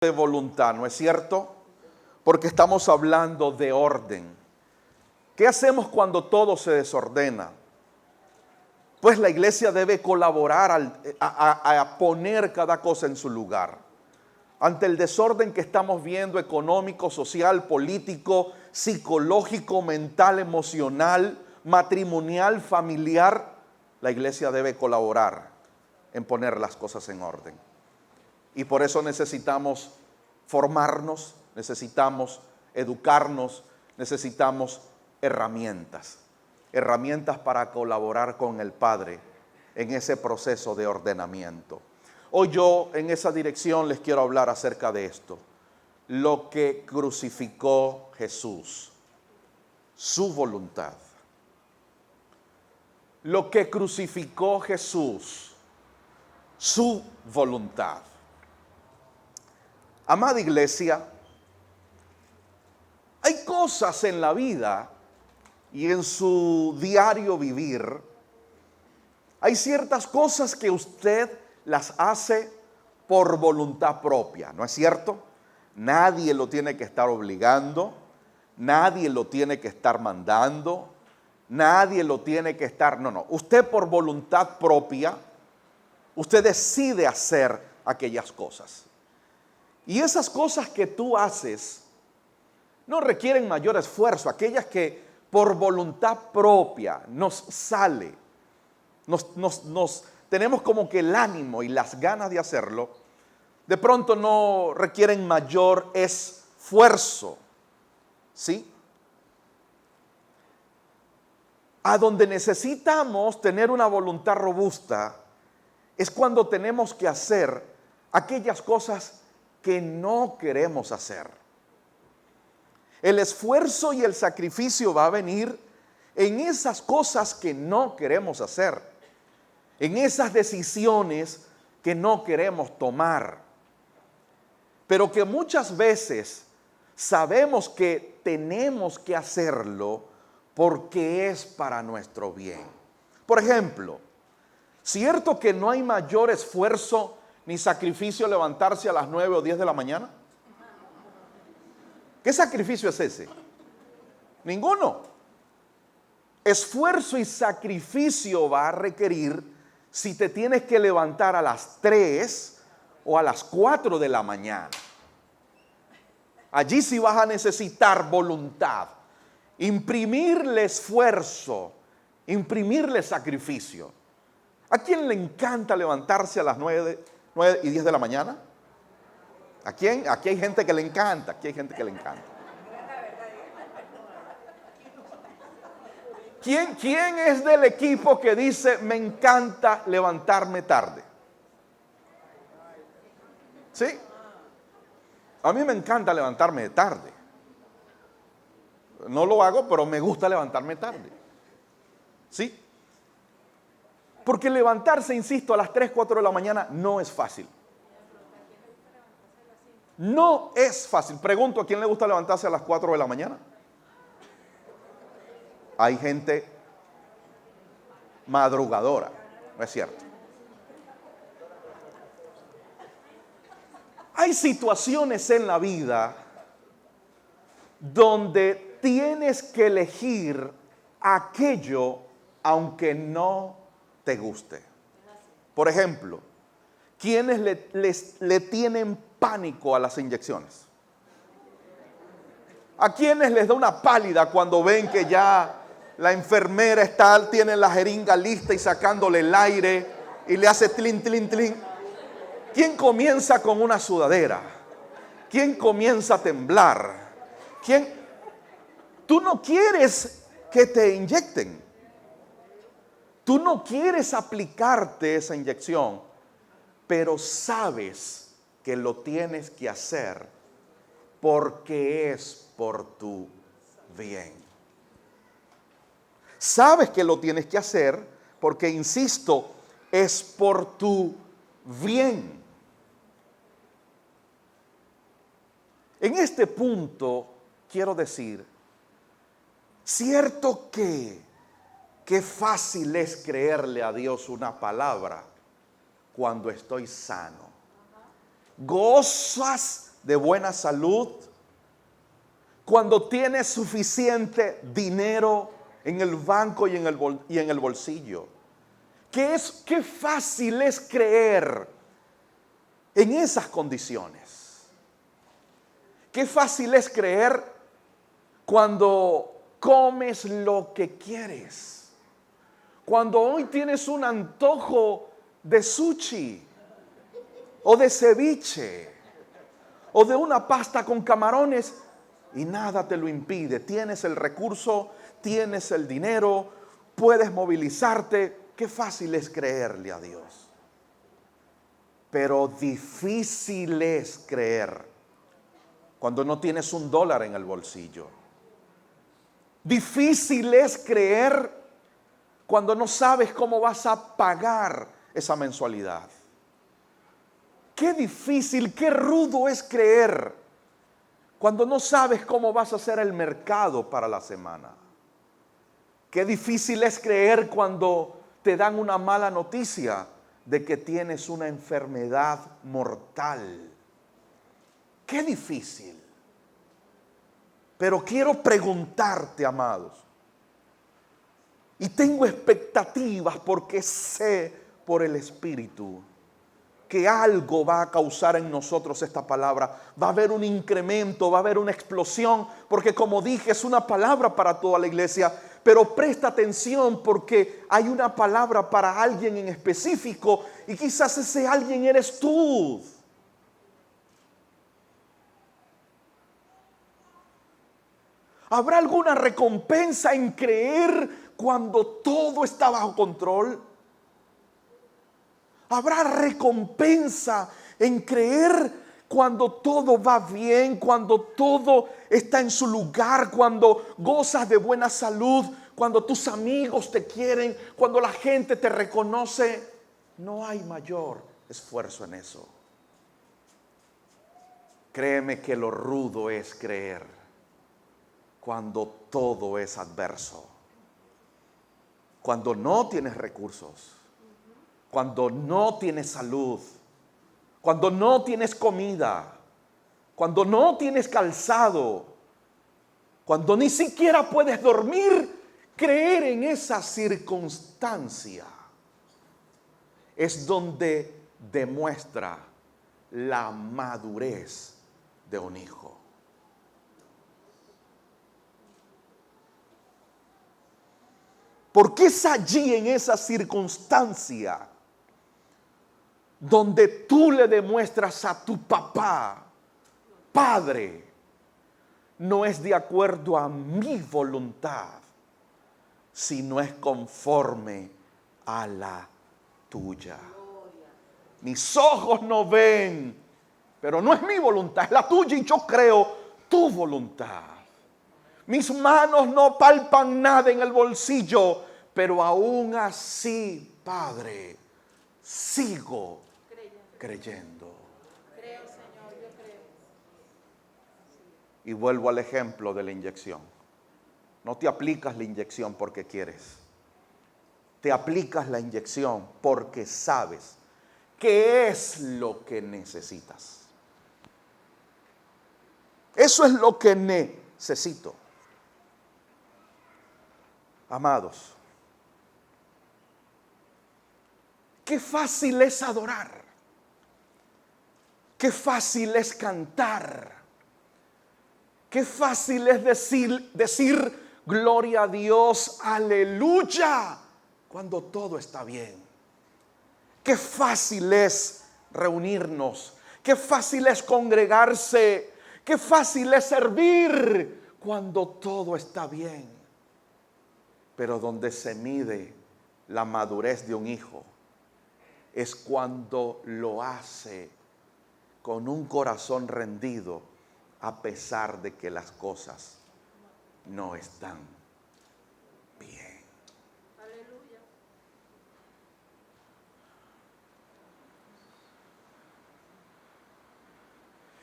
de voluntad, ¿no es cierto? Porque estamos hablando de orden. ¿Qué hacemos cuando todo se desordena? Pues la iglesia debe colaborar a poner cada cosa en su lugar. Ante el desorden que estamos viendo, económico, social, político, psicológico, mental, emocional, matrimonial, familiar, la iglesia debe colaborar en poner las cosas en orden. Y por eso necesitamos formarnos, necesitamos educarnos, necesitamos herramientas para colaborar con el Padre en ese proceso de ordenamiento. Hoy yo en esa dirección les quiero hablar acerca de esto, lo que crucificó Jesús, su voluntad. Lo que crucificó Jesús, su voluntad. Amada iglesia, hay cosas en la vida y en su diario vivir, hay ciertas cosas que usted las hace por voluntad propia, ¿no es cierto? Nadie lo tiene que estar obligando, nadie lo tiene que estar mandando, nadie lo tiene que estar, no, usted por voluntad propia, usted decide hacer aquellas cosas. Y esas cosas que tú haces no requieren mayor esfuerzo, aquellas que por voluntad propia nos sale, tenemos como que el ánimo y las ganas de hacerlo, de pronto no requieren mayor esfuerzo, ¿sí? A donde necesitamos tener una voluntad robusta es cuando tenemos que hacer aquellas cosas que no queremos hacer. El esfuerzo y el sacrificio va a venir en esas cosas que no queremos hacer, en esas decisiones que no queremos tomar, pero que muchas veces sabemos que tenemos que hacerlo porque es para nuestro bien. Por ejemplo, ¿cierto que no hay mayor esfuerzo ni sacrificio levantarse a las 9 o 10 de la mañana? ¿Qué sacrificio es ese? Ninguno. Esfuerzo y sacrificio va a requerir si te tienes que levantar a las 3 o a las 4 de la mañana. Allí sí vas a necesitar voluntad, imprimirle esfuerzo, imprimirle sacrificio. ¿A quién le encanta levantarse a las 9 y 10 de la mañana? ¿A quién? Aquí hay gente que le encanta, ¿Quién es del equipo que dice, me encanta levantarme tarde? ¿Sí? A mí me encanta levantarme tarde. No lo hago, pero me gusta levantarme tarde. ¿Sí? Porque levantarse, insisto, a las 3, 4 de la mañana no es fácil. No es fácil. Pregunto, ¿a quién le gusta levantarse a las 4 de la mañana? Hay gente madrugadora, ¿no es cierto? Hay situaciones en la vida donde tienes que elegir aquello aunque no te guste. Por ejemplo, ¿quiénes le tienen pánico a las inyecciones? ¿A quiénes les da una pálida cuando ven que ya la enfermera tiene la jeringa lista y sacándole el aire y le hace tlin, tlin, tlin? ¿Quién comienza con una sudadera? ¿Quién comienza a temblar? Tú no quieres que te inyecten. Tú no quieres aplicarte esa inyección, pero sabes que lo tienes que hacer porque es por tu bien. Sabes que lo tienes que hacer porque, insisto, es por tu bien. En este punto quiero decir, cierto que qué fácil es creerle a Dios una palabra cuando estoy sano. Gozas de buena salud, cuando tienes suficiente dinero en el banco y en el bolsillo. Qué fácil es creer en esas condiciones. Qué fácil es creer cuando comes lo que quieres. Cuando hoy tienes un antojo de sushi o de ceviche o de una pasta con camarones y nada te lo impide. Tienes el recurso, tienes el dinero, puedes movilizarte. Qué fácil es creerle a Dios. Pero difícil es creer cuando no tienes $1 en el bolsillo. Difícil es creer cuando no sabes cómo vas a pagar esa mensualidad. Qué difícil, qué rudo es creer cuando no sabes cómo vas a hacer el mercado para la semana. Qué difícil es creer cuando te dan una mala noticia de que tienes una enfermedad mortal. Qué difícil. Pero quiero preguntarte, amados, y tengo expectativas porque sé por el Espíritu que algo va a causar en nosotros esta palabra. Va a haber un incremento, va a haber una explosión, porque como dije, es una palabra para toda la iglesia. Pero presta atención porque hay una palabra para alguien en específico y quizás ese alguien eres tú. ¿Habrá alguna recompensa en creer cuando todo está bajo control? ¿Habrá recompensa en creer cuando todo va bien, cuando todo está en su lugar, cuando gozas de buena salud, cuando tus amigos te quieren, cuando la gente te reconoce? No hay mayor esfuerzo en eso. Créeme que lo rudo es creer cuando todo es adverso, cuando no tienes recursos, cuando no tienes salud, cuando no tienes comida, cuando no tienes calzado, cuando ni siquiera puedes dormir. Creer en esa circunstancia es donde demuestra la madurez de un hijo. Porque es allí, en esa circunstancia, donde tú le demuestras a tu papá: Padre, no es de acuerdo a mi voluntad, sino es conforme a la tuya. Mis ojos no ven, pero no es mi voluntad, es la tuya, y yo creo tu voluntad. Mis manos no palpan nada en el bolsillo, pero aún así, Padre, sigo creyendo. Creo, Señor, yo creo. Y vuelvo al ejemplo de la inyección. No te aplicas la inyección porque quieres. Te aplicas la inyección porque sabes qué es lo que necesitas. Eso es lo que necesito. Amados, qué fácil es adorar. Qué fácil es cantar. Qué fácil es decir gloria a Dios, aleluya, cuando todo está bien. Qué fácil es reunirnos. Qué fácil es congregarse. Qué fácil es servir cuando todo está bien. Pero donde se mide la madurez de un hijo es cuando lo hace con un corazón rendido, a pesar de que las cosas no están bien. Aleluya.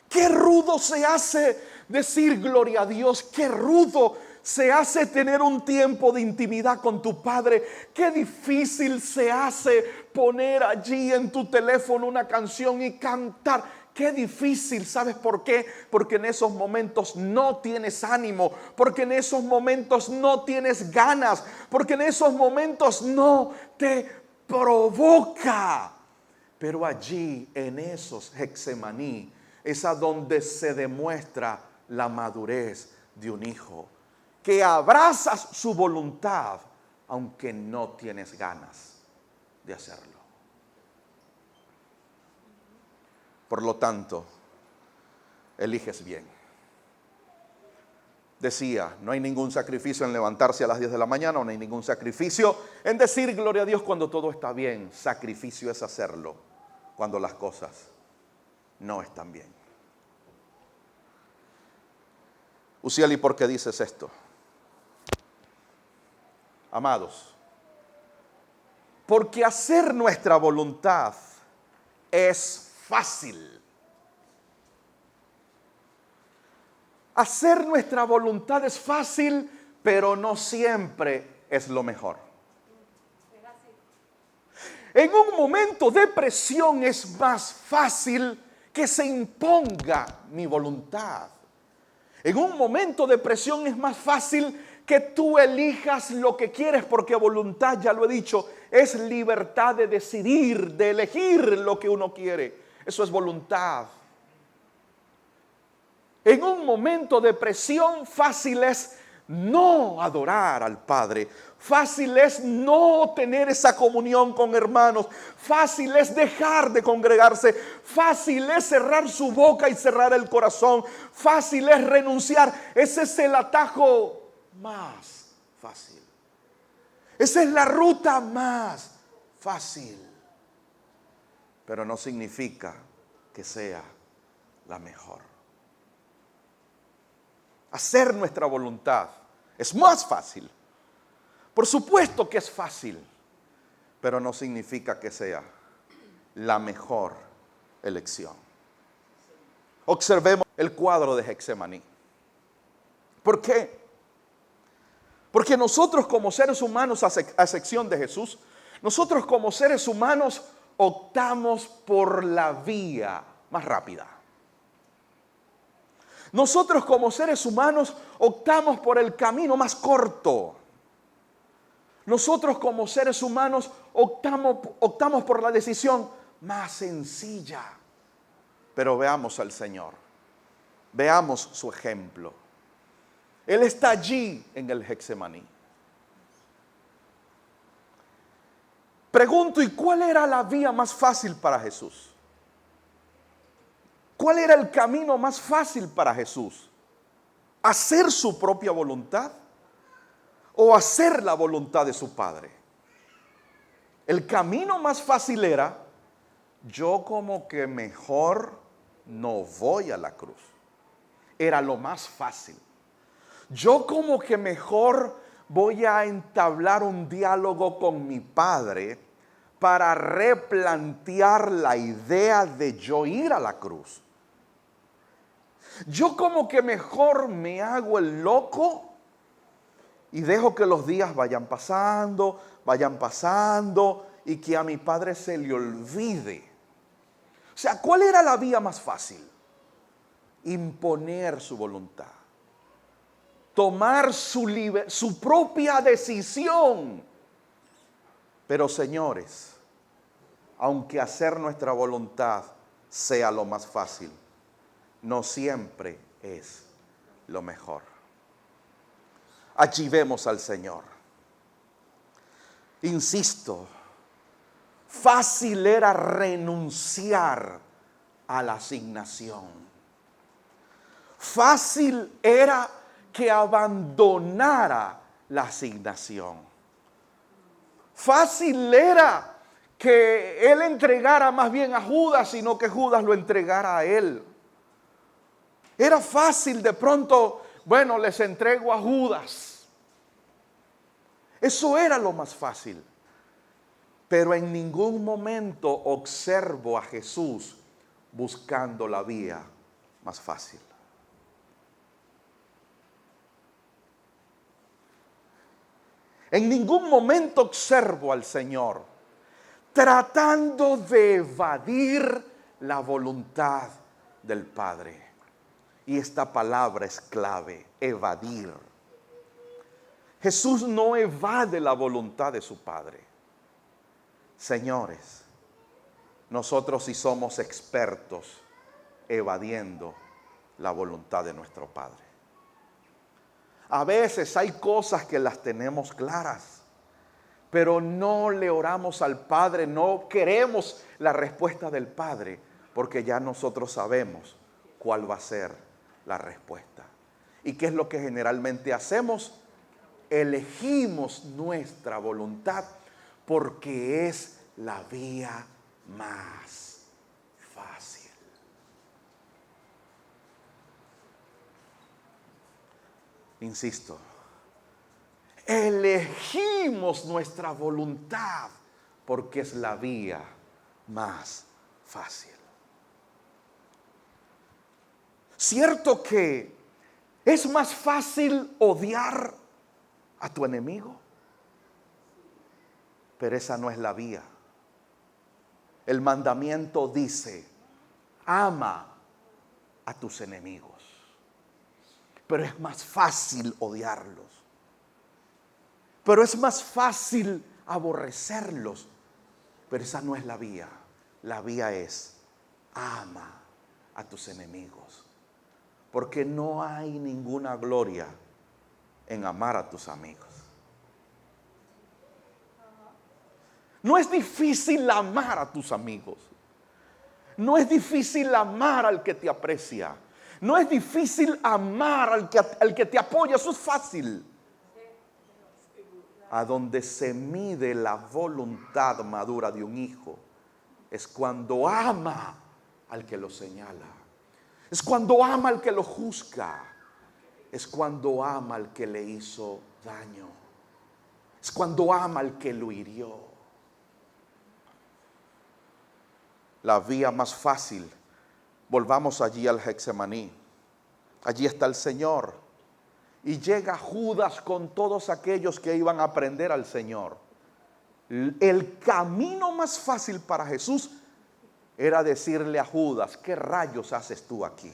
Qué rudo se hace decir gloria a Dios. Qué rudo se hace tener un tiempo de intimidad con tu Padre. Qué difícil se hace poner allí en tu teléfono una canción y cantar. Qué difícil, ¿sabes por qué? Porque en esos momentos no tienes ánimo, porque en esos momentos no tienes ganas, porque en esos momentos no te provoca. Pero allí, en esos Getsemaní, es a donde se demuestra la madurez de un hijo, que abrazas su voluntad, aunque no tienes ganas de hacerlo. Por lo tanto, eliges bien. Decía, no hay ningún sacrificio en levantarse a las 10 de la mañana, no hay ningún sacrificio en decir gloria a Dios cuando todo está bien. Sacrificio es hacerlo cuando las cosas no están bien. Uziel, ¿y por qué dices esto? Amados, porque hacer nuestra voluntad es fácil. Hacer nuestra voluntad es fácil, pero no siempre es lo mejor. En un momento de presión es más fácil que se imponga mi voluntad. En un momento de presión es más fácil que tú elijas lo que quieres, porque voluntad, ya lo he dicho, es libertad de decidir, de elegir lo que uno quiere. Eso es voluntad. En un momento de presión, fácil es no adorar al Padre. Fácil es no tener esa comunión con hermanos. Fácil es dejar de congregarse. Fácil es cerrar su boca y cerrar el corazón. Fácil es renunciar. Ese es el atajo más fácil. Esa es la ruta más fácil. Pero no significa que sea la mejor. Hacer nuestra voluntad es más fácil. Por supuesto que es fácil, pero no significa que sea la mejor elección. Observemos el cuadro de Getsemaní. ¿Por qué? Porque nosotros como seres humanos, a excepción de Jesús, nosotros como seres humanos optamos por la vía más rápida. Nosotros como seres humanos optamos por el camino más corto. Nosotros como seres humanos optamos por la decisión más sencilla. Pero veamos al Señor. Veamos su ejemplo. Él está allí en el Getsemaní. Pregunto, ¿y cuál era la vía más fácil para Jesús? ¿Cuál era el camino más fácil para Jesús? ¿Hacer su propia voluntad o hacer la voluntad de su Padre? El camino más fácil era, yo como que mejor no voy a la cruz. Era lo más fácil. Yo como que mejor voy a entablar un diálogo con mi Padre para replantear la idea de yo ir a la cruz. Yo como que mejor me hago el loco y dejo que los días vayan pasando y que a mi Padre se le olvide. O sea, ¿cuál era la vía más fácil? Imponer su voluntad. Tomar su propia decisión. Pero señores, aunque hacer nuestra voluntad sea lo más fácil, no siempre es lo mejor. Allí vemos al Señor. Insisto, fácil era renunciar a la asignación. Fácil era que abandonara la asignación. Fácil era que él entregara más bien a Judas, sino que Judas lo entregara a él. Era fácil de pronto, bueno, les entrego a Judas. Eso era lo más fácil. Pero en ningún momento observo a Jesús buscando la vía más fácil. En ningún momento observo al Señor tratando de evadir la voluntad del Padre. Y esta palabra es clave, evadir. Jesús no evade la voluntad de su Padre. Señores, nosotros sí somos expertos evadiendo la voluntad de nuestro Padre. A veces hay cosas que las tenemos claras, pero no le oramos al Padre, no queremos la respuesta del Padre, porque ya nosotros sabemos cuál va a ser la respuesta. ¿Y qué es lo que generalmente hacemos? Elegimos nuestra voluntad porque es la vía más fácil. Insisto, elegimos nuestra voluntad porque es la vía más fácil. Cierto que es más fácil odiar a tu enemigo, pero esa no es la vía. El mandamiento dice: ama a tus enemigos. Pero es más fácil odiarlos. Pero es más fácil aborrecerlos. Pero esa no es la vía. La vía es: ama a tus enemigos. Porque no hay ninguna gloria en amar a tus amigos. No es difícil amar a tus amigos. No es difícil amar al que te aprecia. No es difícil amar al que te apoya. Eso es fácil. A donde se mide la voluntad madura de un hijo es cuando ama al que lo señala. Es cuando ama al que lo juzga. Es cuando ama al que le hizo daño. Es cuando ama al que lo hirió. La vía más fácil. Volvamos allí al Getsemaní. Allí está el Señor. Y llega Judas con todos aquellos que iban a aprender al Señor. El camino más fácil para Jesús era decirle a Judas: ¿qué rayos haces tú aquí?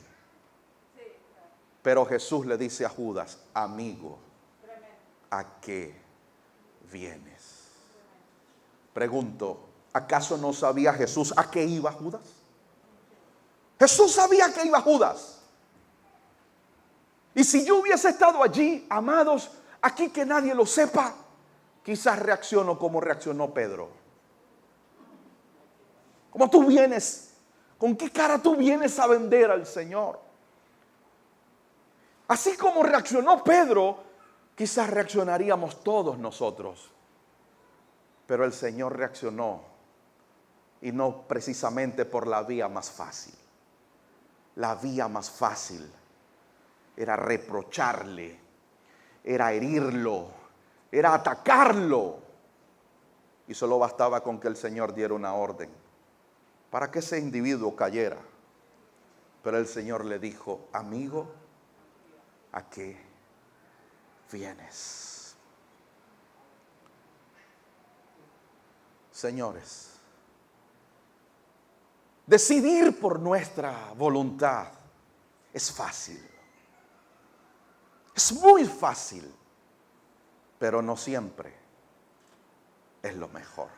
Pero Jesús le dice a Judas: amigo, ¿a qué vienes? Pregunto, ¿acaso no sabía Jesús a qué iba Judas? Jesús sabía que iba Judas. Y si yo hubiese estado allí, amados, aquí que nadie lo sepa, quizás reacciono como reaccionó Pedro. ¿Cómo tú vienes? ¿Con qué cara tú vienes a vender al Señor? Así como reaccionó Pedro, quizás reaccionaríamos todos nosotros. Pero el Señor reaccionó, y no precisamente por la vía más fácil. La vía más fácil era reprocharle, era herirlo, era atacarlo. Y solo bastaba con que el Señor diera una orden para que ese individuo cayera. Pero el Señor le dijo: amigo, ¿a qué vienes? Señores, decidir por nuestra voluntad es fácil. Es muy fácil, pero no siempre es lo mejor.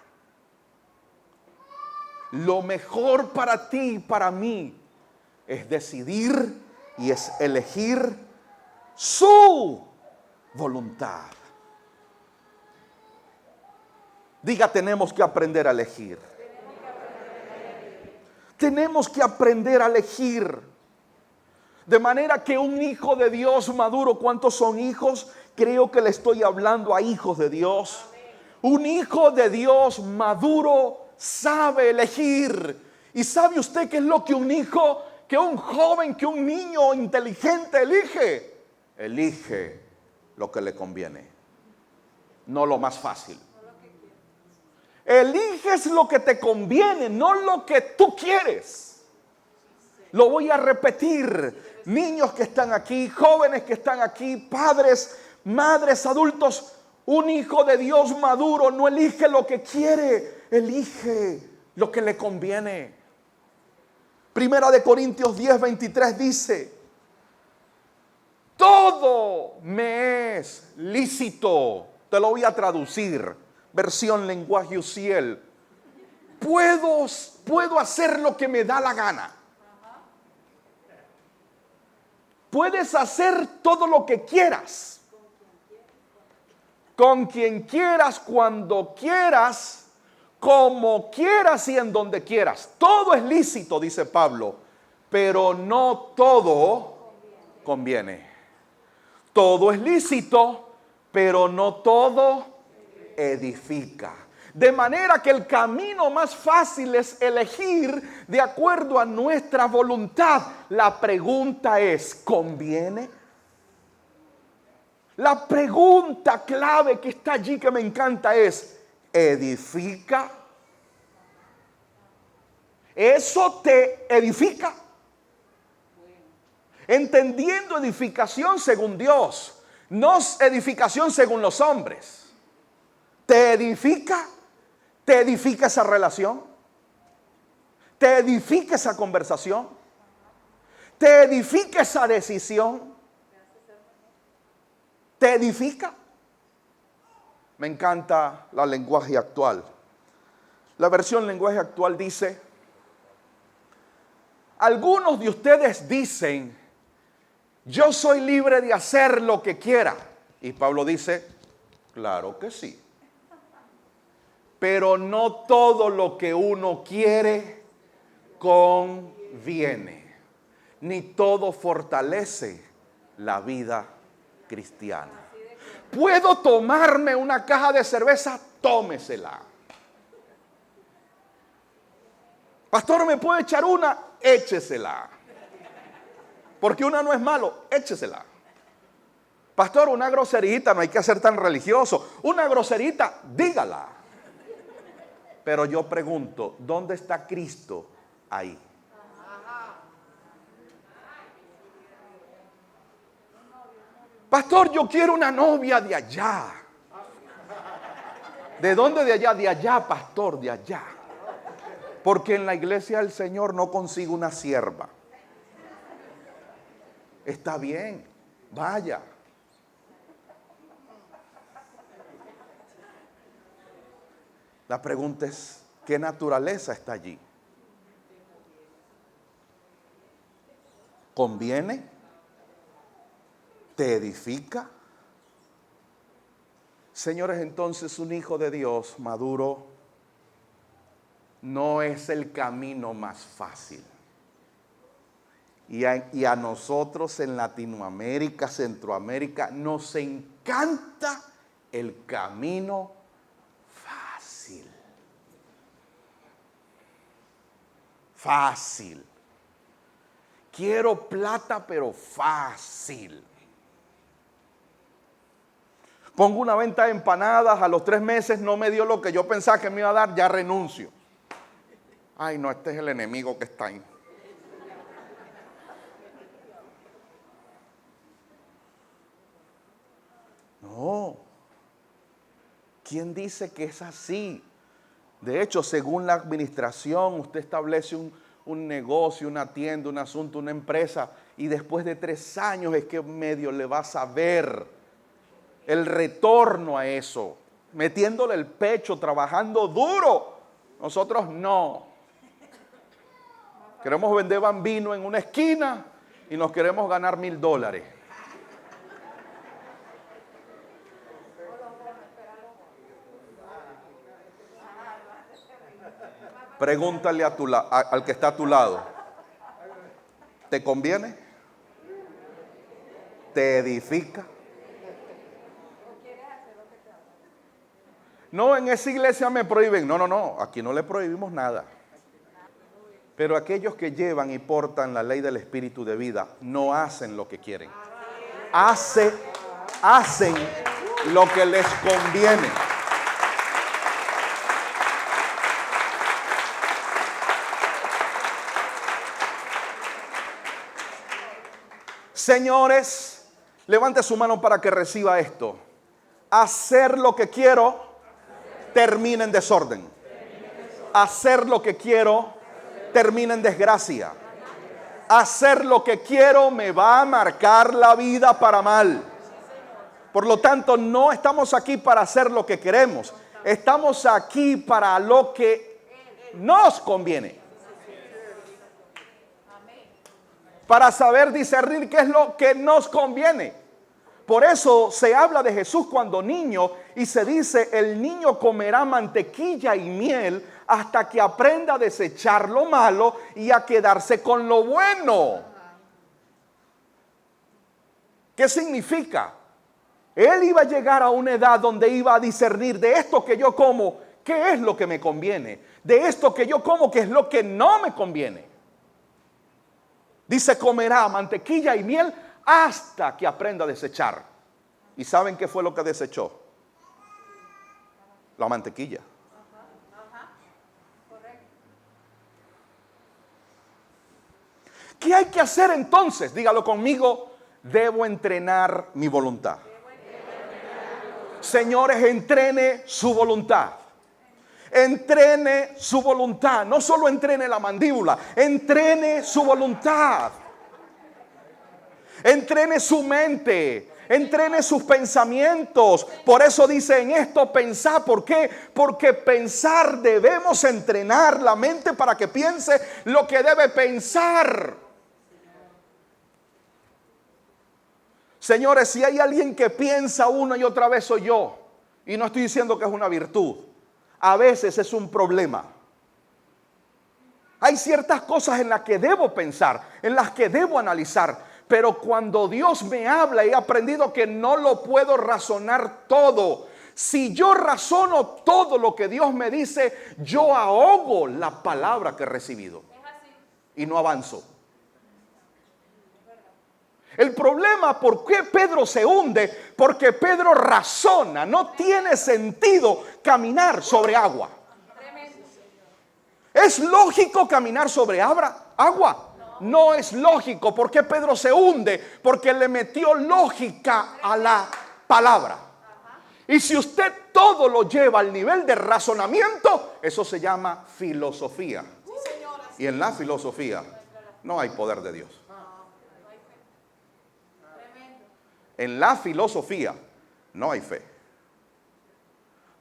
Lo mejor para ti y para mí es decidir y es elegir su voluntad. Diga: tenemos que aprender a elegir. Tenemos que aprender a elegir. De manera que un hijo de Dios maduro, ¿cuántos son hijos? Creo que le estoy hablando a hijos de Dios. Un hijo de Dios maduro sabe elegir. ¿Y sabe usted qué es lo que un hijo, que un joven, que un niño inteligente elige? Elige lo que le conviene, no lo más fácil. Eliges lo que te conviene, no lo que tú quieres. Lo voy a repetir. Niños que están aquí, jóvenes que están aquí, padres, madres, adultos. Un hijo de Dios maduro no elige lo que quiere, elige lo que le conviene. Primera de Corintios 10:23 dice: todo me es lícito. Te lo voy a traducir, versión lenguaje Uziel. Puedo hacer lo que me da la gana. Puedes hacer todo lo que quieras, con quien quieras, cuando quieras, como quieras y en donde quieras. Todo es lícito, dice Pablo, pero no todo conviene. Todo es lícito, pero no todo edifica. De manera que el camino más fácil es elegir de acuerdo a nuestra voluntad. La pregunta es, ¿conviene? La pregunta clave que está allí que me encanta es, ¿edifica? ¿Eso te edifica? Entendiendo edificación según Dios, no edificación según los hombres. ¿Te edifica? ¿Te edifica esa relación? ¿Te edifica esa conversación? ¿Te edifica esa decisión? ¿Te edifica? Me encanta la lenguaje actual. La versión lenguaje actual dice: algunos de ustedes dicen, yo soy libre de hacer lo que quiera. Y Pablo dice, claro que sí. Pero no todo lo que uno quiere conviene, ni todo fortalece la vida cristiana. ¿Puedo tomarme una caja de cerveza? Tómesela. Pastor, ¿me puede echar una? Échesela. Porque una no es malo, échesela. Pastor, una groserita, no hay que ser tan religioso. Una groserita, dígala. Pero yo pregunto, ¿dónde está Cristo ahí? Pastor, yo quiero una novia de allá. ¿De dónde de allá? De allá, pastor, de allá. Porque en la iglesia del Señor no consigo una sierva. Está bien, vaya. La pregunta es, ¿qué naturaleza está allí? ¿Conviene? ¿Te edifica? Señores, entonces un hijo de Dios maduro no es el camino más fácil. Y a nosotros en Latinoamérica, Centroamérica, nos encanta el camino fácil. Fácil. Quiero plata, pero fácil. Pongo una venta de empanadas, a los 3 meses no me dio lo que yo pensaba que me iba a dar, ya renuncio. Ay, no, este es el enemigo que está ahí. No. ¿Quién dice que es así? De hecho, según la administración, usted establece un negocio, una tienda, un asunto, una empresa, y después de 3 años es que medio le vas a ver el retorno a eso, metiéndole el pecho, trabajando duro. Nosotros no. Queremos vender bambino en una esquina y nos queremos ganar $1,000. Pregúntale al que está a tu lado, ¿te conviene? ¿Te edifica? No, en esa iglesia me prohíben. No, aquí no le prohibimos nada. Pero aquellos que llevan y portan la ley del espíritu de vida no hacen lo que quieren. Hacen lo que les conviene. Señores, levante su mano para que reciba esto. Hacer lo que quiero termina en desorden. Hacer lo que quiero termina en desgracia. Hacer lo que quiero me va a marcar la vida para mal. Por lo tanto, no estamos aquí para hacer lo que queremos. Estamos aquí para lo que nos conviene. Para saber discernir qué es lo que nos conviene. Por eso se habla de Jesús cuando niño y se dice: el niño comerá mantequilla y miel hasta que aprenda a desechar lo malo y a quedarse con lo bueno. ¿Qué significa? Él iba a llegar a una edad donde iba a discernir de esto que yo como, qué es lo que me conviene. De esto que yo como, qué es lo que no me conviene. Dice: comerá mantequilla y miel hasta que aprenda a desechar. ¿Y saben qué fue lo que desechó? La mantequilla. ¿Qué hay que hacer entonces? Dígalo conmigo: debo entrenar mi voluntad. Señores, entrene su voluntad. Entrene su voluntad. No solo entrene la mandíbula, entrene su voluntad. Entrene su mente. Entrene sus pensamientos. Por eso dice: en esto pensar. ¿Por qué? Porque pensar, debemos entrenar la mente para que piense lo que debe pensar. Señores, si hay alguien que piensa una y otra vez, soy yo. Y no estoy diciendo que es una virtud. A veces es un problema. Hay ciertas cosas en las que debo pensar, en las que debo analizar. Pero cuando Dios me habla, he aprendido que no lo puedo razonar todo. Si yo razono todo lo que Dios me dice, yo ahogo la palabra que he recibido y no avanzo. El problema, ¿por qué Pedro se hunde? Porque Pedro razona. No tiene sentido caminar sobre agua. ¿Es lógico caminar sobre agua? No es lógico. ¿Por qué Pedro se hunde? Porque le metió lógica a la palabra. Y si usted todo lo lleva al nivel de razonamiento, eso se llama filosofía. Y en la filosofía no hay poder de Dios. En la filosofía no hay fe.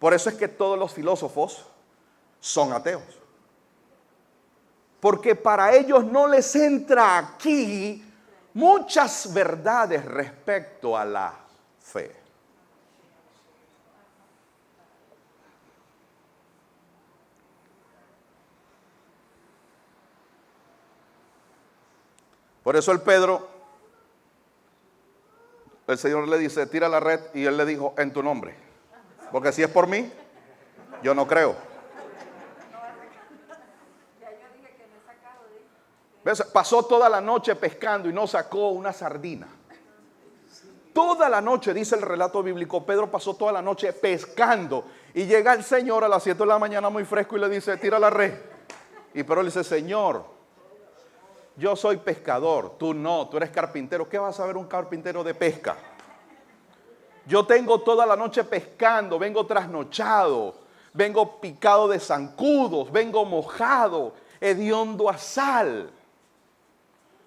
Por eso es que todos los filósofos son ateos. Porque para ellos no les entra aquí muchas verdades respecto a la fe. Por eso el Señor le dice: tira la red, y él le dijo: en tu nombre. Porque si es por mí, yo no creo. ¿Ves? Pasó toda la noche pescando y no sacó una sardina. Toda la noche, dice el relato bíblico, Pedro pasó toda la noche pescando. Y llega el Señor a las 7 de la mañana muy fresco y le dice: tira la red. Y Pedro le dice: Señor, yo soy pescador, tú no, tú eres carpintero. ¿Qué va a saber un carpintero de pesca? Yo tengo toda la noche pescando, vengo trasnochado, vengo picado de zancudos, vengo mojado, hediondo a sal.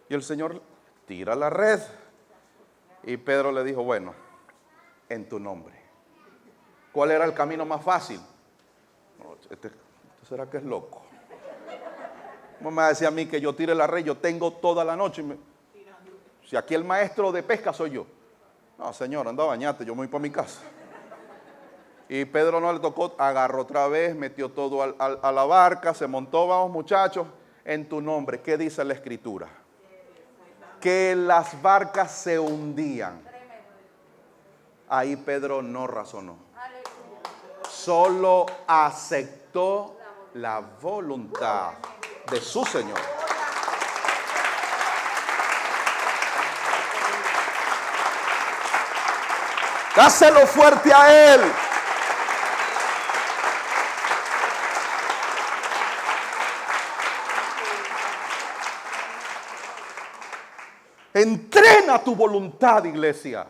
Y el Señor tira la red. Y Pedro le dijo: bueno, en tu nombre. ¿Cuál era el camino más fácil? No, este será que es loco. ¿Cómo me va a decir a mí que yo tire la red? Yo tengo toda la noche. Si aquí el maestro de pesca soy yo. No, Señor, anda a bañarte, yo me voy para mi casa. Y Pedro no le tocó, agarró otra vez, metió todo a la barca, se montó. Vamos, muchachos, en tu nombre. ¿Qué dice la Escritura? Que las barcas se hundían. Ahí Pedro no razonó. Solo aceptó la voluntad de su Señor. Dáselo fuerte a Él. Entrena tu voluntad, iglesia.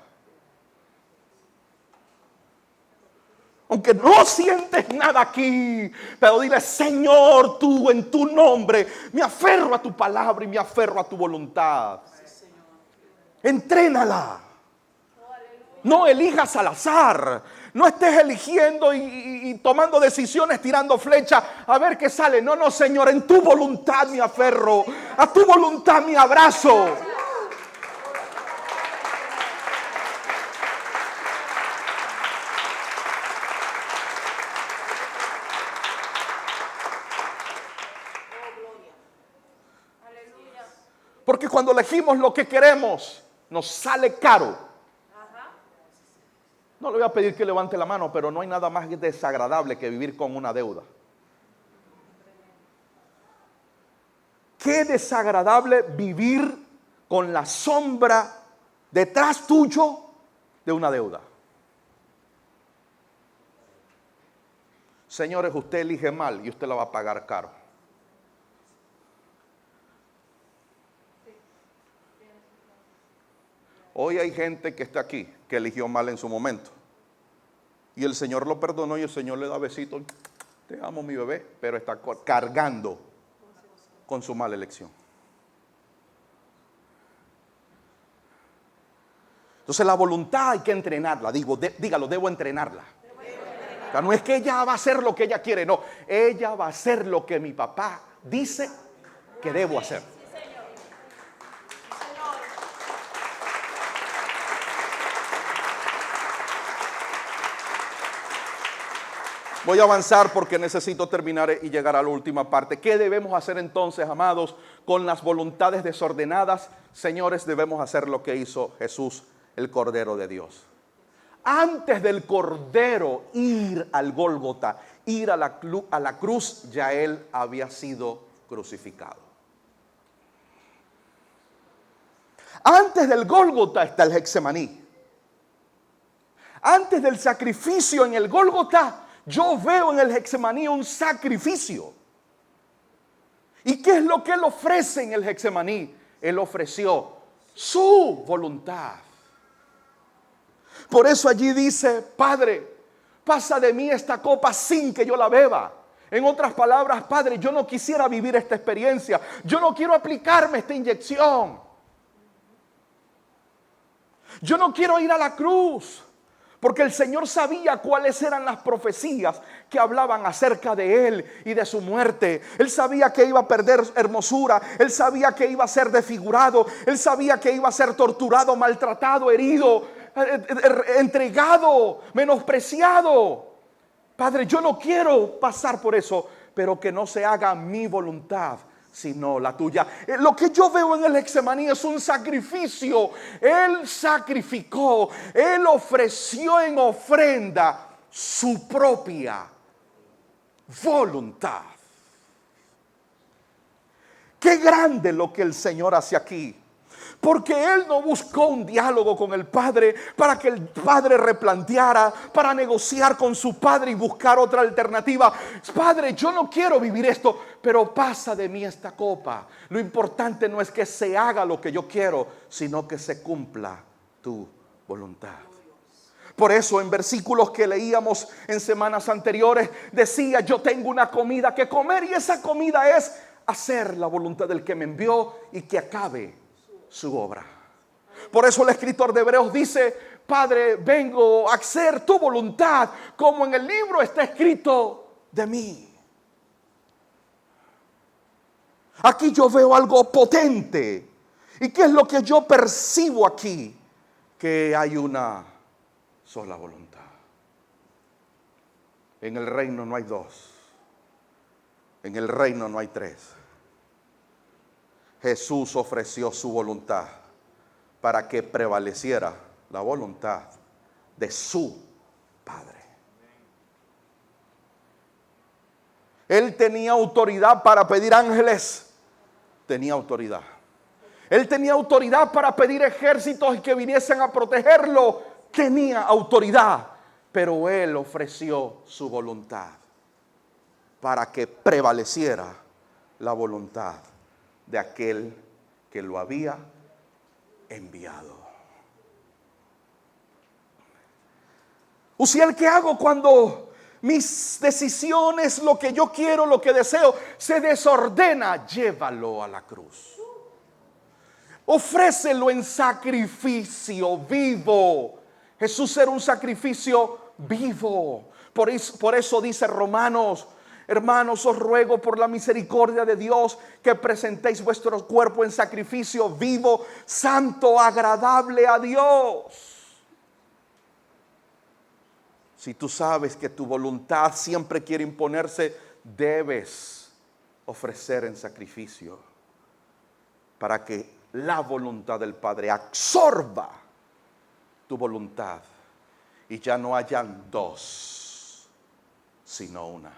Aunque no sientes nada aquí, pero dile: Señor, tú en tu nombre me aferro a tu palabra y me aferro a tu voluntad. Entrénala. No elijas al azar. No estés eligiendo y tomando decisiones, tirando flechas a ver qué sale. No, no, Señor, en tu voluntad me aferro. A tu voluntad me abrazo. Porque cuando elegimos lo que queremos, nos sale caro. No le voy a pedir que levante la mano, pero no hay nada más desagradable que vivir con una deuda. Qué desagradable vivir con la sombra detrás tuyo de una deuda. Señores, usted elige mal y usted la va a pagar caro. Hoy hay gente que está aquí que eligió mal en su momento. Y el Señor lo perdonó y el Señor le da besitos. Te amo, mi bebé, pero está cargando con su mala elección. Entonces la voluntad hay que entrenarla. Dígalo, debo entrenarla. O sea, no es que ella va a hacer lo que ella quiere, no. Ella va a hacer lo que mi papá dice que debo hacer. Voy a avanzar porque necesito terminar y llegar a la última parte. ¿Qué debemos hacer entonces, amados, con las voluntades desordenadas? Señores, debemos hacer lo que hizo Jesús, el Cordero de Dios. Antes del Cordero ir al Gólgota, ir a la cruz, ya Él había sido crucificado. Antes del Gólgota está el Getsemaní. Antes del sacrificio en el Gólgota, yo veo en el Getsemaní un sacrificio. ¿Y qué es lo que Él ofrece en el Getsemaní? Él ofreció su voluntad. Por eso allí dice: Padre, pasa de mí esta copa sin que yo la beba. En otras palabras, Padre, yo no quisiera vivir esta experiencia. Yo no quiero aplicarme esta inyección. Yo no quiero ir a la cruz. Porque el Señor sabía cuáles eran las profecías que hablaban acerca de Él y de su muerte. Él sabía que iba a perder hermosura. Él sabía que iba a ser desfigurado. Él sabía que iba a ser torturado, maltratado, herido, entregado, menospreciado. Padre, yo no quiero pasar por eso, pero que no se haga mi voluntad, sino la tuya. Lo que yo veo en el Getsemaní es un sacrificio. Él sacrificó, Él ofreció en ofrenda su propia voluntad. Qué grande lo que el Señor hace aquí. Porque Él no buscó un diálogo con el Padre para que el Padre replanteara, para negociar con su Padre y buscar otra alternativa. Padre, yo no quiero vivir esto, pero pasa de mí esta copa. Lo importante no es que se haga lo que yo quiero, sino que se cumpla tu voluntad. Por eso en versículos que leíamos en semanas anteriores decía: yo tengo una comida que comer, y esa comida es hacer la voluntad del que me envió y que acabe su obra. Por eso el escritor de Hebreos dice: Padre, vengo a hacer tu voluntad como en el libro está escrito de mí. Aquí yo veo algo potente. ¿Y qué es lo que yo percibo aquí? Que hay una sola voluntad. En el reino no hay dos. En el reino no hay tres. Jesús ofreció su voluntad para que prevaleciera la voluntad de su Padre. Él tenía autoridad para pedir ángeles. Tenía autoridad. Él tenía autoridad para pedir ejércitos y que viniesen a protegerlo. Tenía autoridad. Pero Él ofreció su voluntad para que prevaleciera la voluntad de aquel que lo había enviado. Uziel, ¿qué hago cuando mis decisiones, lo que yo quiero, lo que deseo, se desordena, llévalo a la cruz. Ofrécelo en sacrificio vivo. Jesús era un sacrificio vivo. Por eso dice Romanos: hermanos, os ruego por la misericordia de Dios que presentéis vuestro cuerpo en sacrificio vivo, santo, agradable a Dios. Si tú sabes que tu voluntad siempre quiere imponerse, debes ofrecer en sacrificio para que la voluntad del Padre absorba tu voluntad y ya no hayan dos, sino una.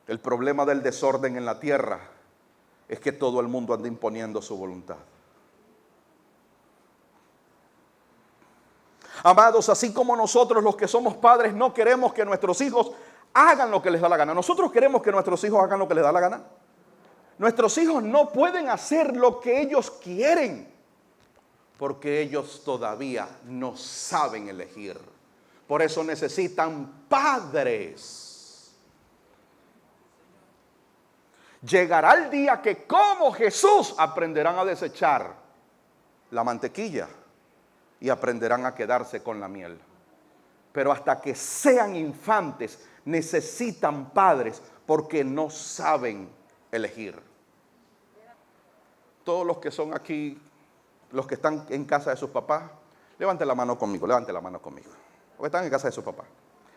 El problema del desorden en la tierra es que todo el mundo anda imponiendo su voluntad. Amados, así como nosotros los que somos padres no queremos que nuestros hijos hagan lo que les da la gana, nosotros queremos que nuestros hijos hagan lo que les da la gana. Nuestros hijos no pueden hacer lo que ellos quieren porque ellos todavía no saben elegir. Por eso necesitan padres. Llegará el día que, como Jesús, aprenderán a desechar la mantequilla y aprenderán a quedarse con la miel. Pero hasta que sean infantes necesitan padres porque no saben elegir. Todos los que son aquí, los que están en casa de sus papás, levanten la mano conmigo, levanten la mano conmigo. Los que están en casa de sus papás.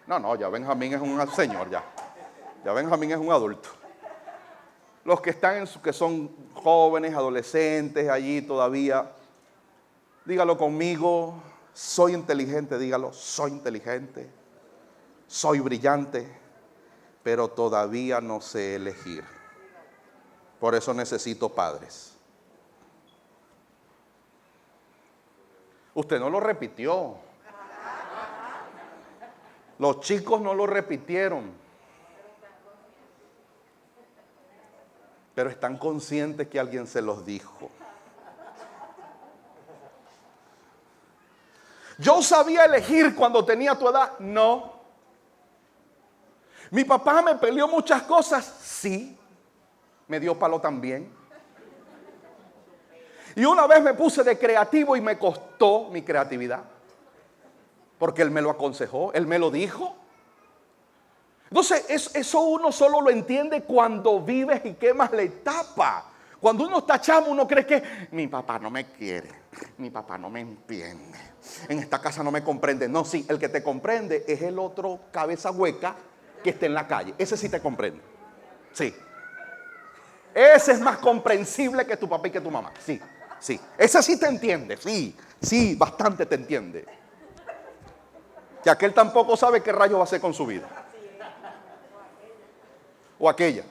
No, ya Benjamín es un señor ya. Ya Benjamín es un adulto. Los que están que son jóvenes, adolescentes, allí todavía, dígalo conmigo: soy inteligente, dígalo, soy inteligente, soy brillante, pero todavía no sé elegir. Por eso necesito padres. Usted no lo repitió. Los chicos no lo repitieron. Pero están conscientes que alguien se los dijo. ¿Yo sabía elegir cuando tenía tu edad? No. ¿Mi papá me peleó muchas cosas? Sí. Me dio palo también. Y una vez me puse de creativo y me costó mi creatividad. Porque él me lo aconsejó, él me lo dijo. Entonces, eso uno solo lo entiende cuando vives y quemas la etapa. Cuando uno está chamo, uno cree que mi papá no me quiere, mi papá no me entiende, en esta casa no me comprende. No, sí, el que te comprende es el otro cabeza hueca que está en la calle. Ese sí te comprende. Sí. Ese es más comprensible que tu papá y que tu mamá. Sí, sí. Ese sí te entiende. Sí, bastante te entiende. Que aquel tampoco sabe qué rayo va a hacer con su vida. O aquella.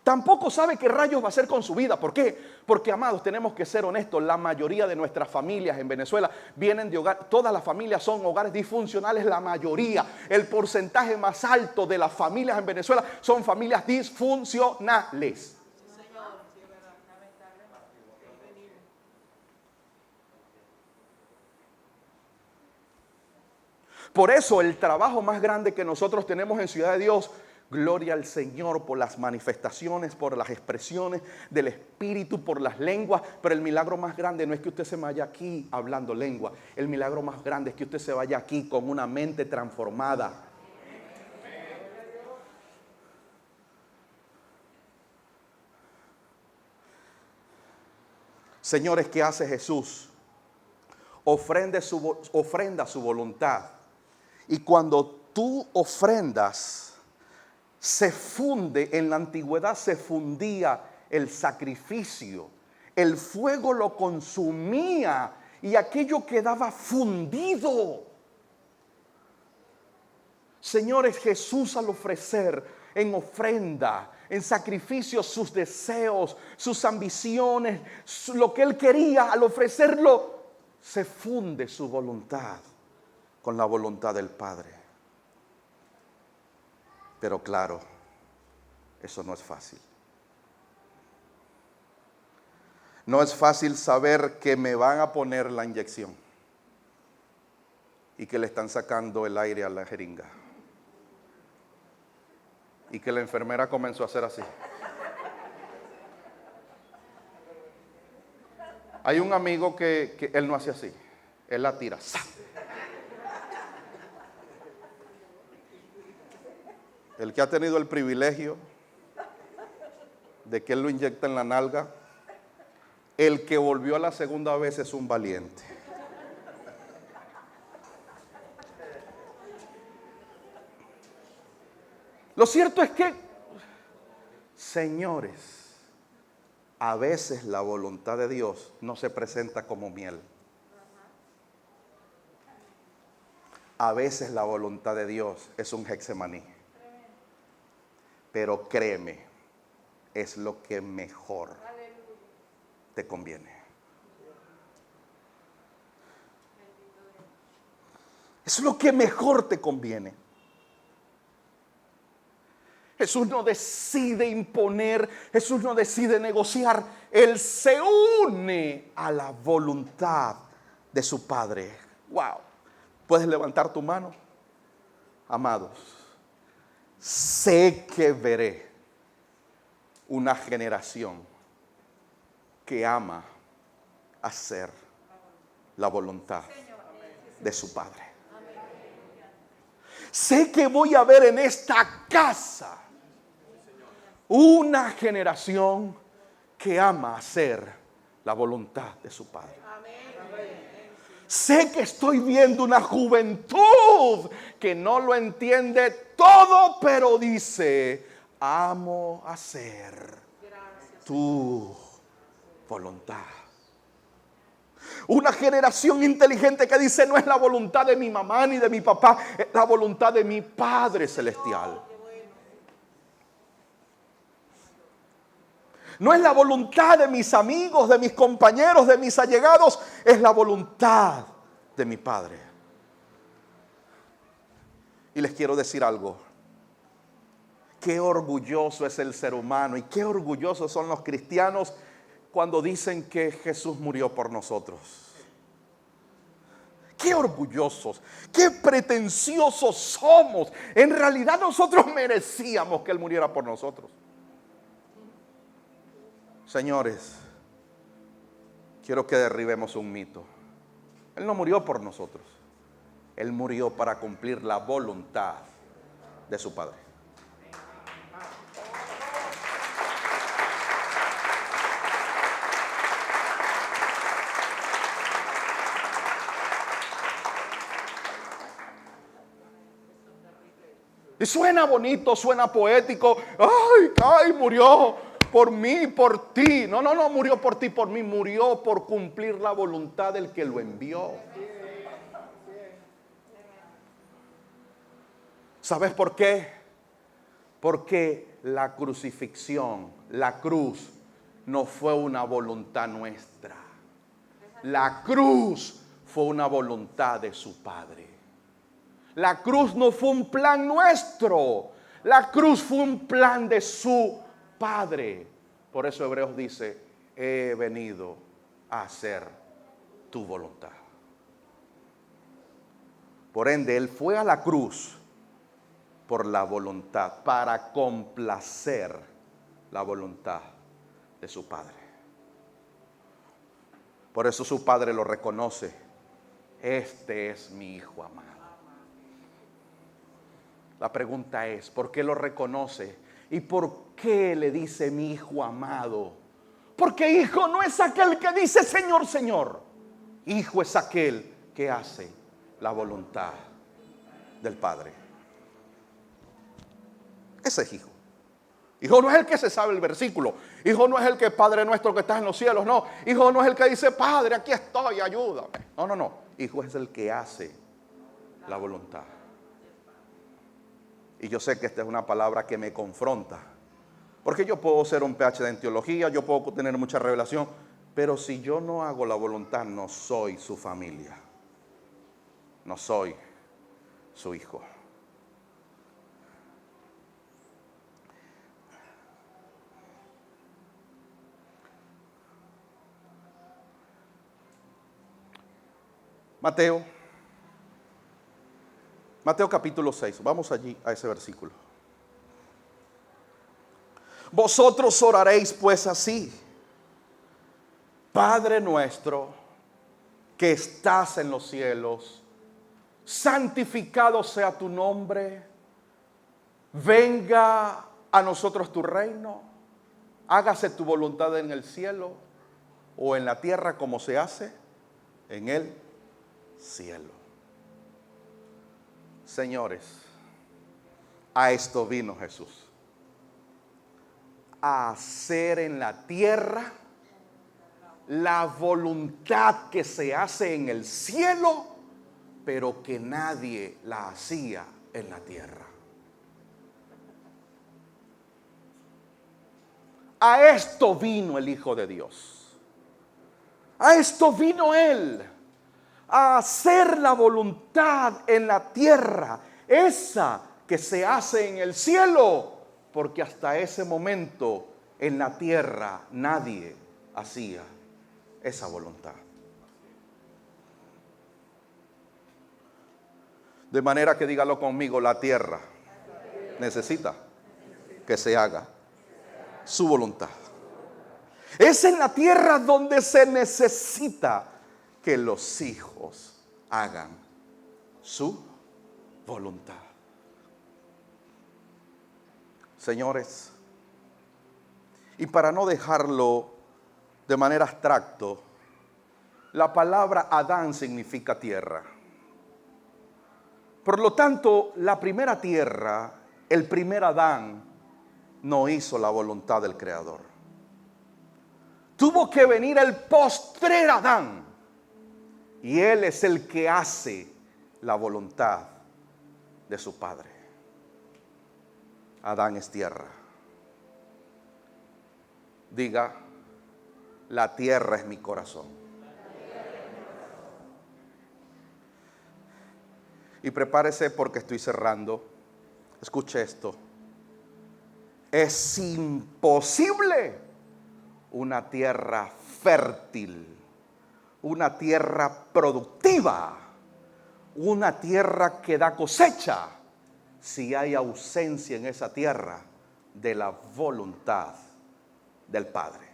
Tampoco sabe qué rayos va a hacer con su vida. ¿Por qué? Porque, amados, tenemos que ser honestos. La mayoría de nuestras familias en Venezuela vienen de hogar. Todas las familias son hogares disfuncionales, la mayoría. El porcentaje más alto de las familias en Venezuela son familias disfuncionales. Por eso el trabajo más grande que nosotros tenemos en Ciudad de Dios, gloria al Señor por las manifestaciones, por las expresiones del Espíritu, por las lenguas. Pero el milagro más grande no es que usted se vaya aquí hablando lengua. El milagro más grande es que usted se vaya aquí con una mente transformada. Señores, ¿qué hace Jesús? Ofrenda su voluntad. Y cuando tú ofrendas, se funde, en la antigüedad se fundía el sacrificio. El fuego lo consumía y aquello quedaba fundido. Señores, Jesús al ofrecer en ofrenda, en sacrificio, sus deseos, sus ambiciones, lo que Él quería, al ofrecerlo, se funde su voluntad con la voluntad del Padre. Pero claro, eso no es fácil. No es fácil saber que me van a poner la inyección. y que le están sacando el aire a la jeringa. Y que la enfermera comenzó a hacer así. Hay un amigo que él no hace así. Él la tira. ¡Sa! El que ha tenido el privilegio de que él lo inyecta en la nalga, el que volvió a la segunda vez es un valiente. Lo cierto es que, señores, a veces la voluntad de Dios no se presenta como miel. A veces la voluntad de Dios es un Getsemaní. Pero créeme, es lo que mejor te conviene. Es lo que mejor te conviene. Jesús no decide imponer, Jesús no decide negociar. Él se une a la voluntad de su Padre. Wow. ¿Puedes levantar tu mano? Amados, sé que veré una generación que ama hacer la voluntad de su Padre. Sé que voy a ver en esta casa una generación que ama hacer la voluntad de su Padre. Sé que estoy viendo una juventud que no lo entiende todo, pero dice: amo hacer tu voluntad. Una generación inteligente que dice: no es la voluntad de mi mamá ni de mi papá, es la voluntad de mi Padre Celestial. No es la voluntad de mis amigos, de mis compañeros, de mis allegados, es la voluntad de mi Padre. Y les quiero decir algo. Qué orgulloso es el ser humano y qué orgullosos son los cristianos cuando dicen que Jesús murió por nosotros. Qué orgullosos, qué pretenciosos somos. En realidad nosotros merecíamos que Él muriera por nosotros. Señores, quiero que derribemos un mito. Él no murió por nosotros. Él murió para cumplir la voluntad de su Padre. Y suena bonito, suena poético. Ay, murió por mí, por ti. No, murió por ti, por mí. Murió por cumplir la voluntad del que lo envió. ¿Sabes por qué? Porque la crucifixión, la cruz, no fue una voluntad nuestra. La cruz fue una voluntad de su Padre. La cruz no fue un plan nuestro. La cruz fue un plan de su Padre. Por eso Hebreos dice: he venido a hacer tu voluntad. Por ende, Él fue a la cruz por la voluntad, para complacer la voluntad de su Padre. Por eso su Padre lo reconoce: este es mi Hijo amado. La pregunta es: ¿por qué lo reconoce? ¿Y por qué le dice mi Hijo amado? Porque hijo no es aquel que dice Señor, Señor. Hijo es aquel que hace la voluntad del Padre. Ese es hijo. Hijo no es el que se sabe el versículo. Hijo no es el que Padre nuestro que estás en los cielos. No. Hijo no es el que dice: Padre, aquí estoy, ayúdame. No. Hijo es el que hace la voluntad. Y yo sé que esta es una palabra que me confronta, porque yo puedo ser un PhD en teología, yo puedo tener mucha revelación, pero si yo no hago la voluntad, no soy su familia, no soy su hijo. Mateo Mateo capítulo 6, vamos allí a ese versículo. Vosotros oraréis pues así: Padre nuestro que estás en los cielos, santificado sea tu nombre, venga a nosotros tu reino, hágase tu voluntad en el cielo o en la tierra como se hace en el cielo. Señores, a esto vino Jesús, a hacer en la tierra la voluntad que se hace en el cielo, pero que nadie la hacía en la tierra. A esto vino el Hijo de Dios. A esto vino Él, a hacer la voluntad en la tierra, esa que se hace en el cielo, porque hasta ese momento en la tierra nadie hacía esa voluntad. De manera que dígalo conmigo: la tierra necesita que se haga su voluntad. Es en la tierra donde se necesita que los hijos hagan su voluntad. Señores, y para no dejarlo de manera abstracta, la palabra Adán significa tierra. Por lo tanto, la primera tierra, el primer Adán, no hizo la voluntad del Creador. Tuvo que venir el postrer Adán, y él es el que hace la voluntad de su Padre. Adán es tierra. Diga: la tierra es mi corazón. Y prepárese porque estoy cerrando. Escuche esto. Es imposible una tierra fértil, una tierra productiva, una tierra que da cosecha, si hay ausencia en esa tierra de la voluntad del Padre.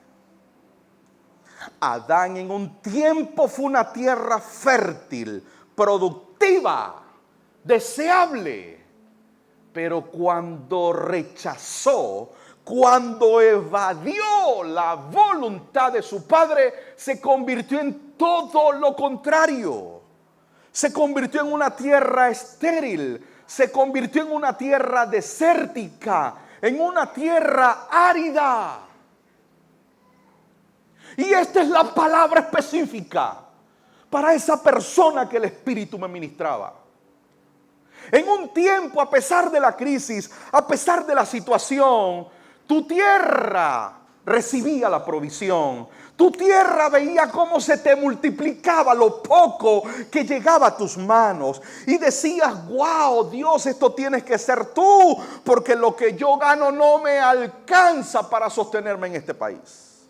Adán en un tiempo fue una tierra fértil, productiva, deseable, pero cuando rechazó, cuando evadió la voluntad de su Padre, se convirtió en todo lo contrario. Se convirtió en una tierra estéril, se convirtió en una tierra desértica, en una tierra árida. Y esta es la palabra específica para esa persona que el Espíritu me ministraba. En un tiempo, a pesar de la crisis, a pesar de la situación, tu tierra recibía la provisión. Tu tierra veía cómo se te multiplicaba lo poco que llegaba a tus manos. Y decías: wow, Dios, esto tienes que ser tú, porque lo que yo gano no me alcanza para sostenerme en este país.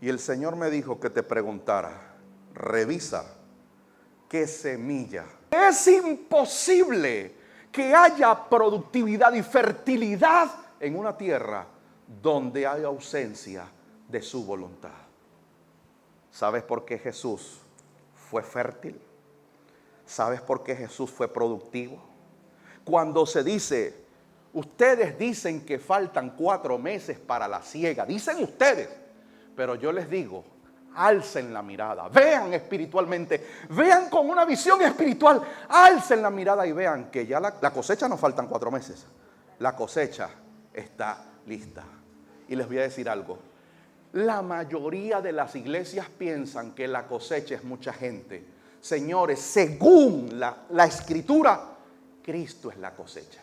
Y el Señor me dijo que te preguntara: revisa qué semilla. Es imposible que haya productividad y fertilidad en una tierra donde hay ausencia de su voluntad. ¿Sabes por qué Jesús fue fértil? ¿Sabes por qué Jesús fue productivo? Cuando se dice, ustedes dicen que faltan 4 meses para la siega, dicen ustedes, pero yo les digo, alcen la mirada, vean espiritualmente, vean con una visión espiritual, alcen la mirada y vean que ya la cosecha no faltan 4 meses, la cosecha está lista. Y les voy a decir algo, la mayoría de las iglesias piensan que la cosecha es mucha gente. Señores, según la escritura, Cristo es la cosecha.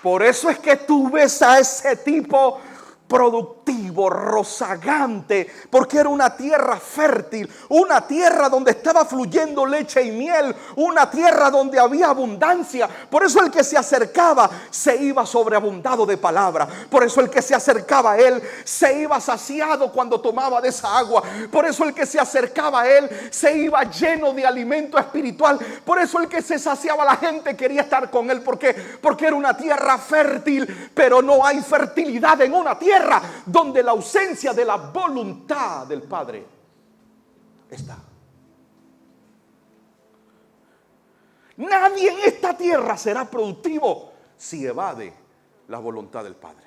Por eso es que tú ves a ese tipo productivo cultivo rozagante, porque era una tierra fértil, una tierra donde estaba fluyendo leche y miel, una tierra donde había abundancia. Por eso el que se acercaba se iba sobreabundado de palabra. Por eso el que se acercaba a él se iba saciado cuando tomaba de esa agua. Por eso el que se acercaba a él se iba lleno de alimento espiritual. Por eso el que se saciaba, la gente quería estar con él. ¿Por qué? Porque era una tierra fértil. Pero no hay fertilidad en una tierra donde la ausencia de la voluntad del Padre está. Nadie en esta tierra será productivo si evade la voluntad del Padre.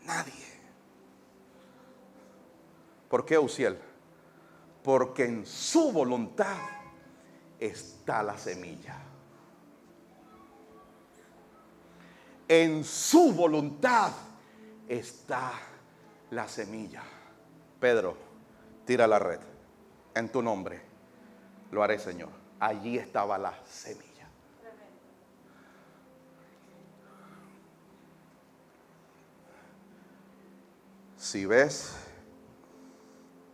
Nadie. ¿Por qué, Uziel? Porque en su voluntad está la semilla. En su voluntad está la semilla. Pedro, tira la red. En tu nombre lo haré, Señor. Allí estaba la semilla. Si ves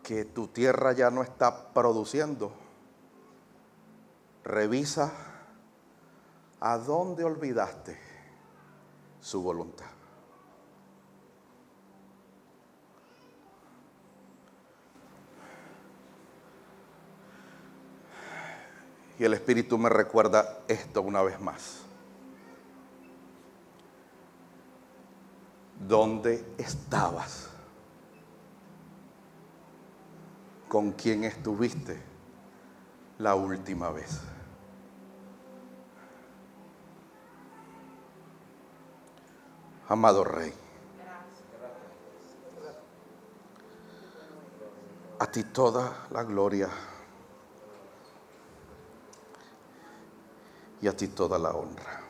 que tu tierra ya no está produciendo, revisa a dónde olvidaste su voluntad. Y el Espíritu me recuerda esto una vez más. ¿Dónde estabas? ¿Con quién estuviste la última vez? Amado Rey, a ti toda la gloria y a ti toda la honra.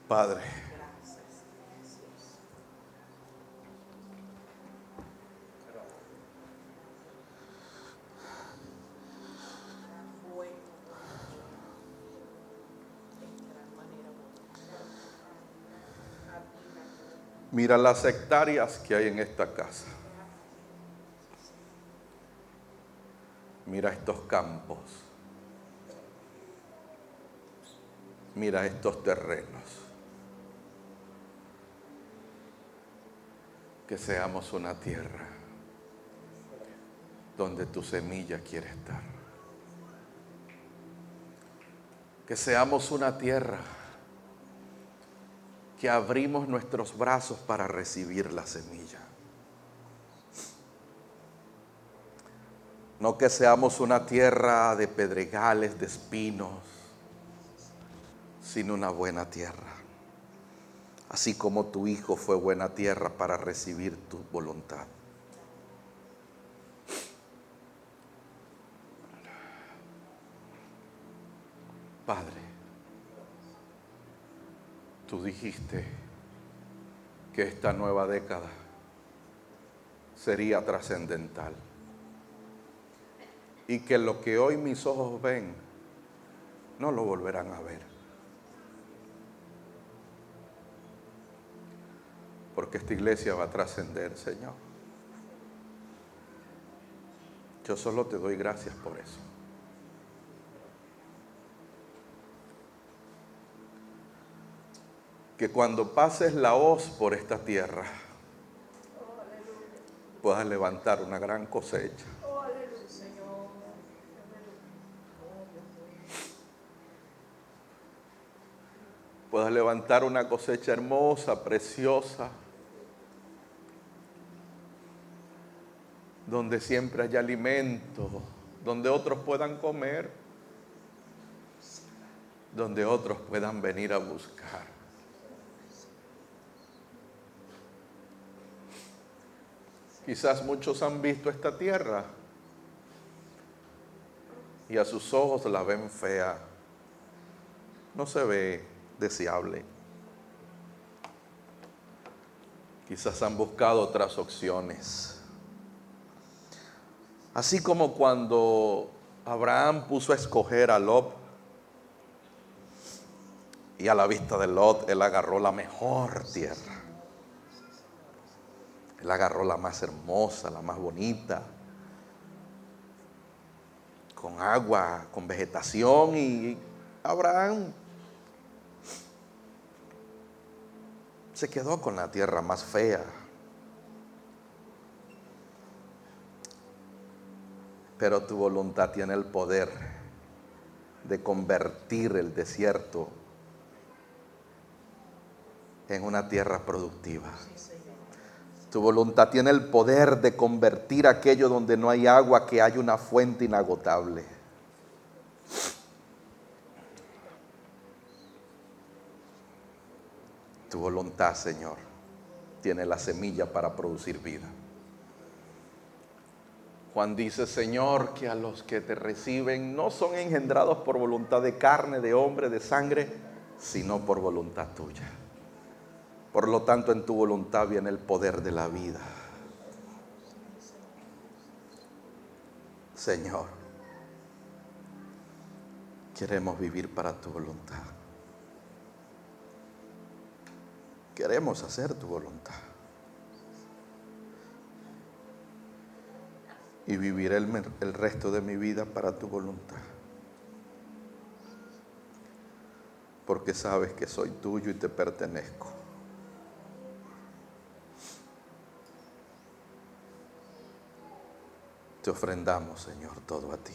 Padre, mira las hectáreas que hay en esta casa. Mira estos campos. Mira estos terrenos. Que seamos una tierra donde tu semilla quiere estar. Que seamos una tierra que abrimos nuestros brazos para recibir la semilla. No que seamos una tierra de pedregales, de espinos, sino una buena tierra. Así como tu Hijo fue buena tierra para recibir tu voluntad. Padre, tú dijiste que esta nueva década sería trascendental y que lo que hoy mis ojos ven no lo volverán a ver. Porque esta iglesia va a trascender, Señor. Yo solo te doy gracias por eso. Que cuando pases la hoz por esta tierra, puedas levantar una gran cosecha. Puedas levantar una cosecha hermosa, preciosa, donde siempre haya alimento, donde otros puedan comer, donde otros puedan venir a buscar. Quizás muchos han visto esta tierra y a sus ojos la ven fea, no se ve deseable. Quizás han buscado otras opciones. Así como cuando Abraham puso a escoger a Lot, y a la vista de Lot, él agarró la mejor tierra. Él agarró la más hermosa, la más bonita, con agua, con vegetación, y Abraham se quedó con la tierra más fea. Pero tu voluntad tiene el poder de convertir el desierto en una tierra productiva. Tu voluntad tiene el poder de convertir aquello donde no hay agua, que hay una fuente inagotable. Tu voluntad, Señor, tiene la semilla para producir vida. Juan dice, Señor, que a los que te reciben no son engendrados por voluntad de carne, de hombre, de sangre, sino por voluntad tuya. Por lo tanto, en tu voluntad viene el poder de la vida. Señor, queremos vivir para tu voluntad. Queremos hacer tu voluntad. Y viviré el resto de mi vida para tu voluntad. Porque sabes que soy tuyo y te pertenezco. Te ofrendamos, Señor, todo a ti.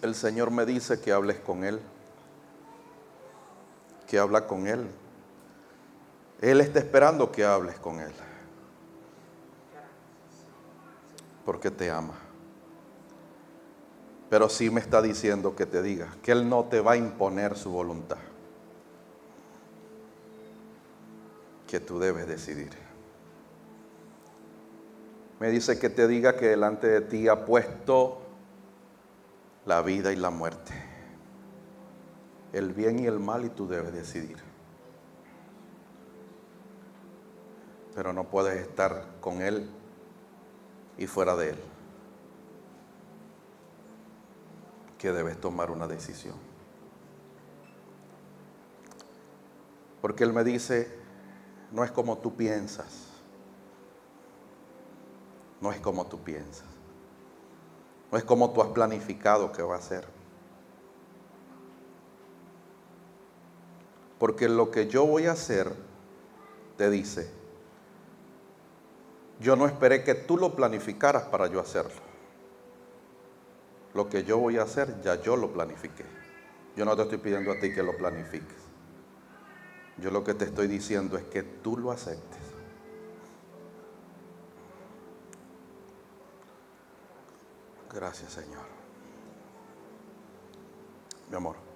El Señor me dice que hables con Él, que habla con Él. Él está esperando que hables con Él, porque te ama. Pero sí me está diciendo que te diga que Él no te va a imponer su voluntad, que tú debes decidir. Me dice que te diga que delante de ti ha puesto la vida y la muerte, el bien y el mal, y tú debes decidir. Pero no puedes estar con Él y fuera de Él, que debes tomar una decisión. Porque Él me dice, no es como tú piensas, no es como tú piensas. No es como tú has planificado que va a ser. Porque lo que yo voy a hacer, te dice, yo no esperé que tú lo planificaras para yo hacerlo. Lo que yo voy a hacer, ya yo lo planifiqué. Yo no te estoy pidiendo a ti que lo planifiques. Yo lo que te estoy diciendo es que tú lo aceptes. Gracias, Señor. Mi amor.